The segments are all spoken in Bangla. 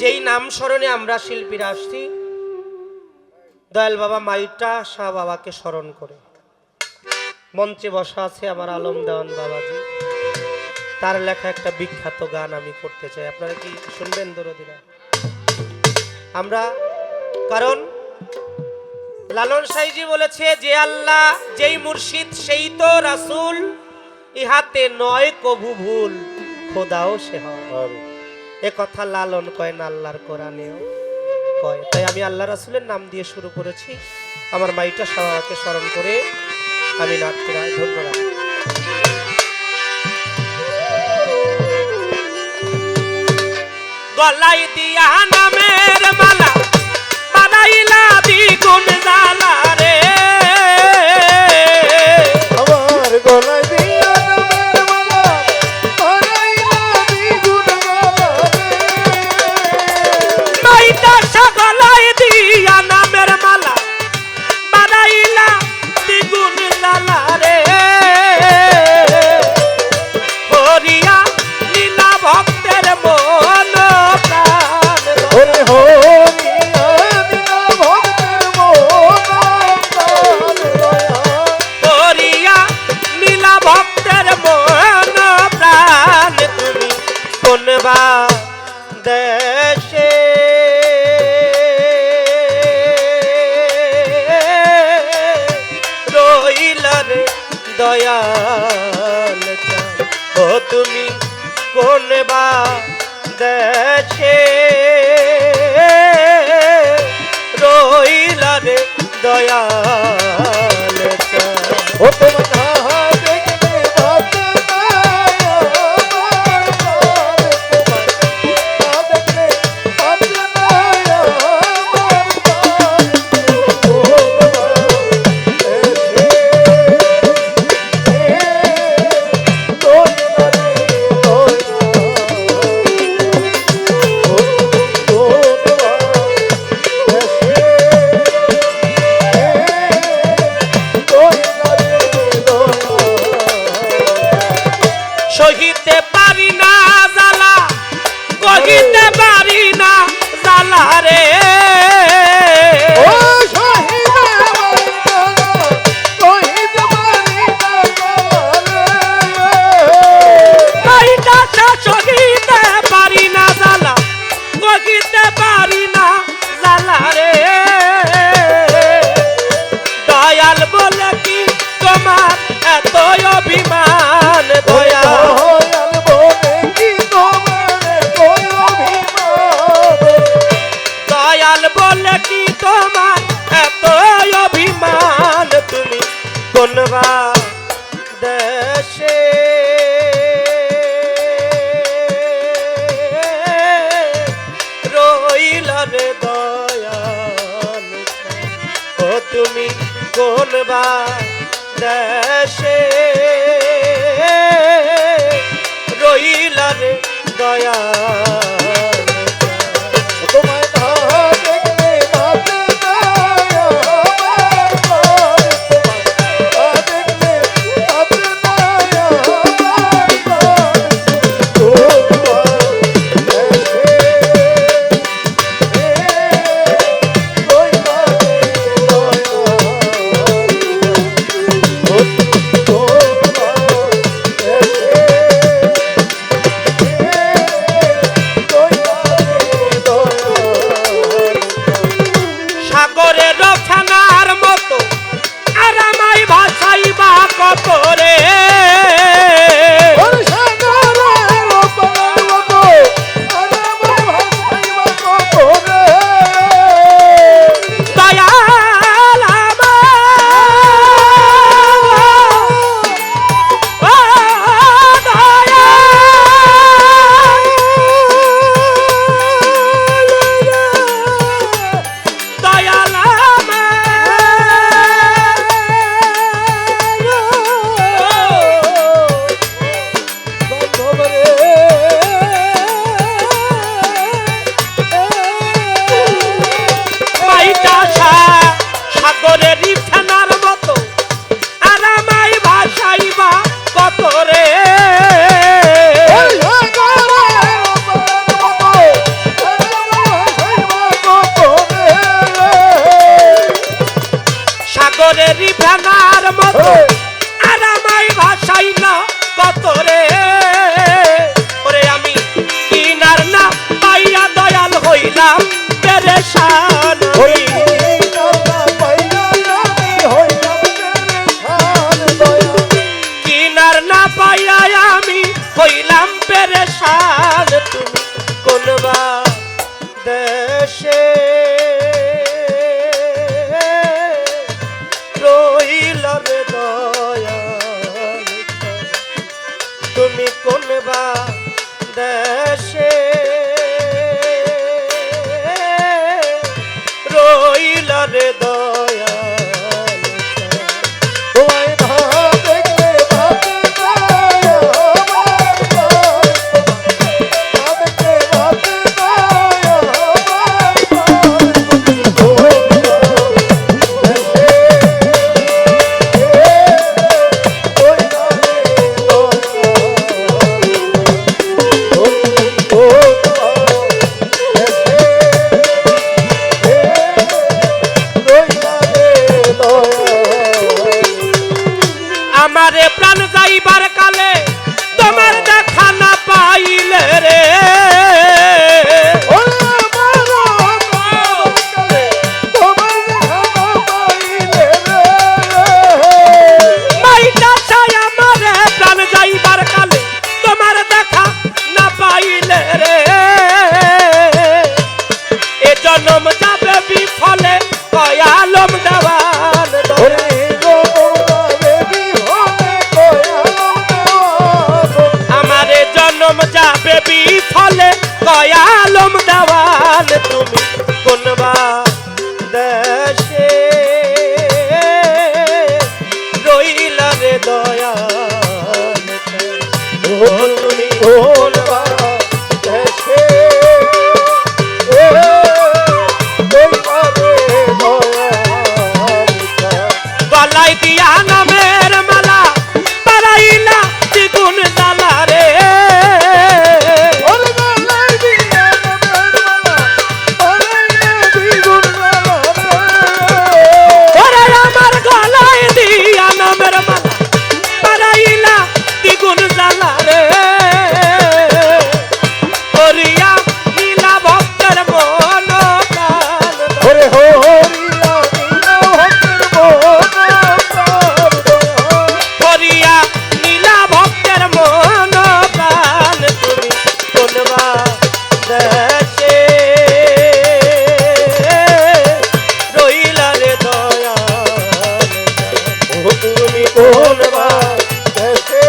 যেই নাম স্মরণে আমরা শিল্পীরা আসছি, দয়াল বাবা মাইটা শাহ বাবাকে স্মরণ করে মঞ্চে বসা আছে আমার আলম দেওয়ান বাবাজি, তার লেখা একটা বিখ্যাত গান আমি করতে চাই। আপনারা কি শুনবেন দরদিরা? আমরা, কারণ লালন সাইজি বলেছে যে আল্লাহ যেই মুর্শিদ সেই তো রাসূল, ইহাতে নয় কভু ভুল, খোদাও সে হয়। এ কথা লালন কয় না, আল্লাহর কোরআনেও কয়। তাই আমি আল্লাহ রাসূলের নাম দিয়ে শুরু করেছি আমার মাইটা শাহকে স্মরণ করে। আমি নাটকেরা ধন্যবাদ। গলাই দিয়া নামের মালা বানাইলা দ্বিগুণ জ্বালা রে, আমার গলায় দিয়া নামের মালা বানাইলা দ্বিগুণ জ্বালা রে। মাইটা শাহ গলাই দিয়া নামের মালা বানাইলা দ্বিগুণ জ্বালা রে, হরিয়া লীলা ভক্তের মন প্রাণ। ওরে হরিয়া লীলা ভক্তের মন প্রাণ দয়া। হরিয়া লীলা ভক্তের মন প্রাণ। তুমি কোন বা দেশে রইলা রে দয়াল চাঁদ, ও তুমি কোন বা দেশে রইলা রে দয়াল চাঁদ। ও তোমার নাহা দেখলে বাঁচে না আমার প্রাণ। তোমার নাহা দেখলে বাঁচে না আমার প্রাণ। ও বাবা সহিতে পারি না জ্বালা, কহিতে পারি না জ্বালা রে, মাইটা শাহ সহিতে পারি না জ্বালা, কহিতে পারি না জ্বালা রে, দয়াল বলে কি তোমার এত অভিমান দয়াল, দয়াল বলে কি তোমার এত অভিমান। তুমি কোন বা দেশে রইলা রে দয়াল চাঁদ, ও তুমি কোন বা দেশে রইলা রে দয়াল চাঁদ। তোমায় নাহা দেখলে বাঁচে না আমার প্রাণ। তোমায় নাহা দেখলে বাঁচে না আমার প্রাণ। ও বাবা তৈরি ফেনার মতো আর আমায় ভাসাইলা কত রে ওরে আমি কিনার না পাইয়া দয়াল হইলাম পেরেশান কিনার না পাইয়া আমি হইলাম পেরেশান তুমি কোনবা দেশে রইল রে দয়াল তুমি কোনবা দেশে রইল রে দয়াল আমারে প্রাণ যাইবার কালে তোমার দেখা না পাইলে রে মাইটা চাই আমারে প্রাণ যাইবার কালে তোমার দেখা না পাইলে রে এ জন্ম যাবে বিফলে কয়ালম দেওয়ান আমারে জন্ম যাবে বিফলে কয়ালম দেওয়ান তুমি কোনবা দেশে রইলা রে দয়াল তুমি কোনবা দেশে গলায় দিয়া নামের মালা পারাইলা দ্বিগুণ জ্বালা রে ওরে আমার গলায় দিয়া নামের মালা পারাইলা দ্বিগুণ জ্বালা রে হরিয়া নীলা ভক্তের মন প্রাণ হরিয়া নীলা ভক্তের মন প্রাণ তুমি কোনবা দেশে রইলা রে দয়াল তুমি কোনবা দেশে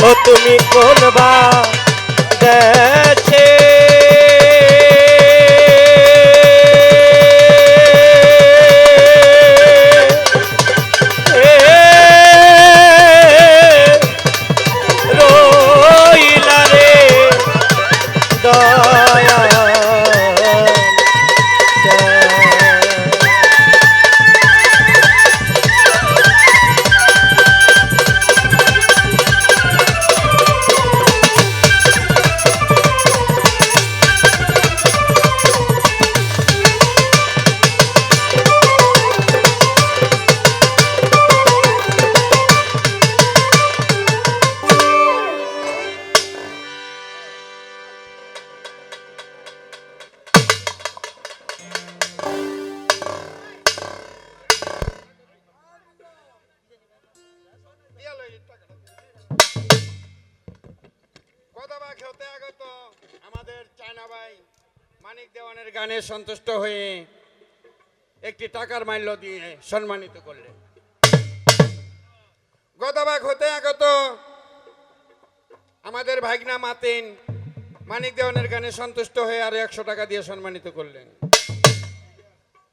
ও তুমি কোনবা দেশে রইলা রে দয়াল আমাদের চায়না ভাই মানিক দেওয়ানের গানে সন্তুষ্ট হয়ে একটি টাকার মূল্য দিয়ে সম্মানিত করলেন। গতবাগ হতে আগত আমাদের ভাগনা মাতিন মানিক দেওয়ানের গানে সন্তুষ্ট হয়ে আরো 100 টাকা দিয়ে সম্মানিত করলেন।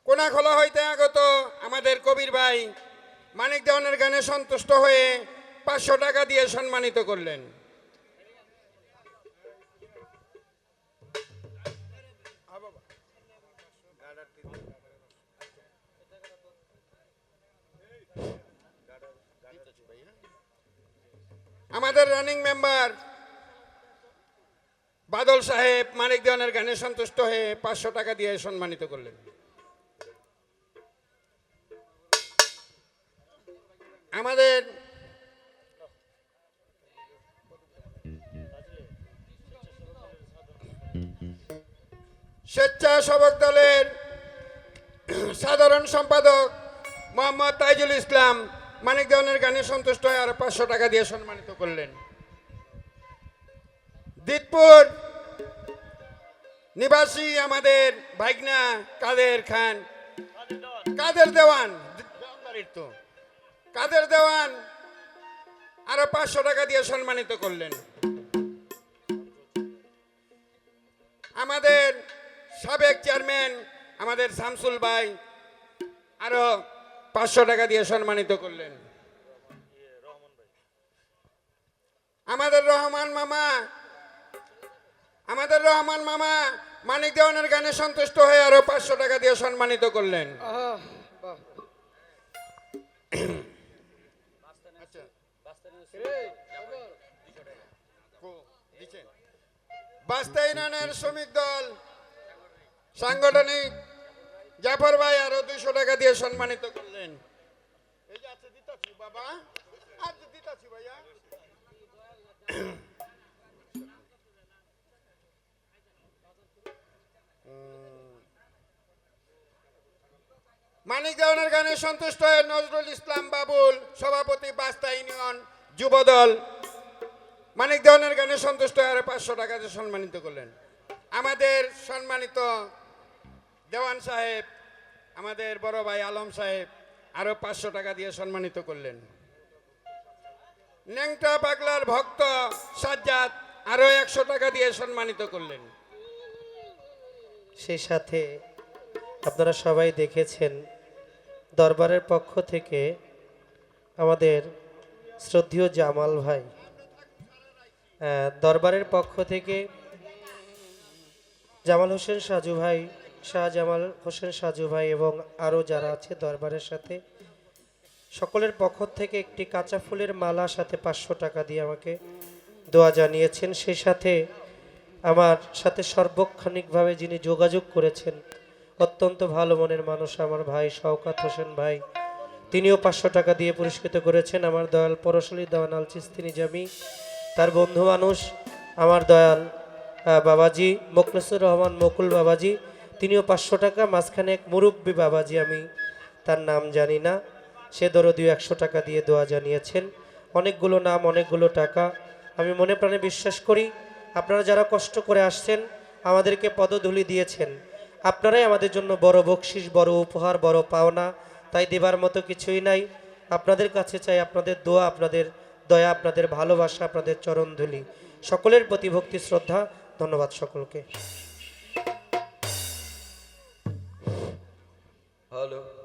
কোনাখোলা হইতে আগত আমাদের কবির ভাই মানিক দেওয়ানের গানে সন্তুষ্ট হয়ে 500 টাকা দিয়ে সম্মানিত করলেন। আমাদের রানিং মেম্বার বাদল সাহেব মানিক দেওয়ানের গানে সন্তুষ্ট হয়ে 500 টাকা দিয়ে সম্মানিত করলেন। আমাদের স্বেচ্ছাসেবক দলের সাধারণ সম্পাদক মোহাম্মদ তাইজুল ইসলাম মানিক দেওয়ানের গানে সন্তুষ্ট হয়ে আরো 500 টাকা দিয়ে সম্মানিত করলেন। দিতপুর নিবাসী আমাদের ভাইগনা কাদের দেওয়ান আরো 500 টাকা দিয়ে সম্মানিত করলেন। আমাদের সাবেক চেয়ারম্যান আমাদের শামসুল ভাই আরো 500 টাকা দিয়ে সম্মানিত করলেন। আমাদের রহমান মামা মানিক দেওয়ানের গানে সন্তুষ্ট হয়ে আরো 500 টাকা দিয়ে সম্মানিত করলেন। বাস্তা ইউনিয়নের শ্রমিক দল সাংগঠনিক জাফর ভাই আরো 200 টাকা দিয়ে সম্মানিত করলেন। এই যে আছে দিতাছি বাবা, আজ দিতাছি ভাইয়া। মানিক দেওয়ানের গানে সন্তুষ্ট হয়ে নজরুল ইসলাম বাবুল সভাপতি বাস্তা ইউনিয়ন যুবদল মানিক দেওয়ানের গানে সন্তুষ্ট হয়ে আরো 500 টাকা দিয়ে সম্মানিত করলেন। আমাদের সম্মানিত দেওয়ান সাহেব আমাদের বড় ভাই আলম সাহেব আরো 500 টাকা দিয়ে সম্মানিত করলেন। ন্যাংটা পাগলার ভক্ত সাজ্জাদ আরো 100 টাকা দিয়ে সম্মানিত করলেন। সেই সাথে আপনারা সবাই দেখেছেন দরবারের পক্ষ থেকে আমাদের শ্রদ্ধেয় জামাল ভাই, দরবারের পক্ষ থেকে জামাল হোসেন সাজু ভাই, শাহজামাল হোসেন সাজু ভাই এবং আরও যারা আছে দরবারের সাথে সকলের পক্ষ থেকে একটি কাঁচা ফুলের মালা সাথে 500 টাকা দিয়ে আমাকে দোয়া জানিয়েছেন। সেই সাথে আমার সাথে সর্বক্ষণিকভাবে যিনি যোগাযোগ করেছেন অত্যন্ত ভালো মনের মানুষ আমার ভাই শওকত হোসেন ভাই, তিনিও 500 টাকা দিয়ে পুরস্কৃত করেছেন। আমার দয়াল পরশলী দেওয়ান আল চিস্তি নিজামী, তার বন্ধু মানুষ আমার দয়াল বাবাজি মোখলেসুর রহমান মকুল বাবাজি, তিনিও 500 টাকা। মাঝখানে এক মুরব্বী বাবাজি, আমি তার নাম জানি না, সে দরদিও 100 টাকা দিয়ে দোয়া জানিয়েছেন। অনেকগুলো নাম, অনেকগুলো টাকা। আমি মনে প্রাণে বিশ্বাস করি আপনারা যারা কষ্ট করে আসছেন আমাদেরকে পদধূলি দিয়েছেন, আপনারাই আমাদের জন্য বড় বকশিস, বড় উপহার, বড় পাওনা। তাই দেবার মতো কিছুই নাই। আপনাদের কাছে চাই আপনাদের দোয়া, আপনাদের দয়া, আপনাদের ভালোবাসা, আপনাদের চরণধূলি। সকলের প্রতি ভক্তি শ্রদ্ধা। ধন্যবাদ সকলকে। হ্যালো।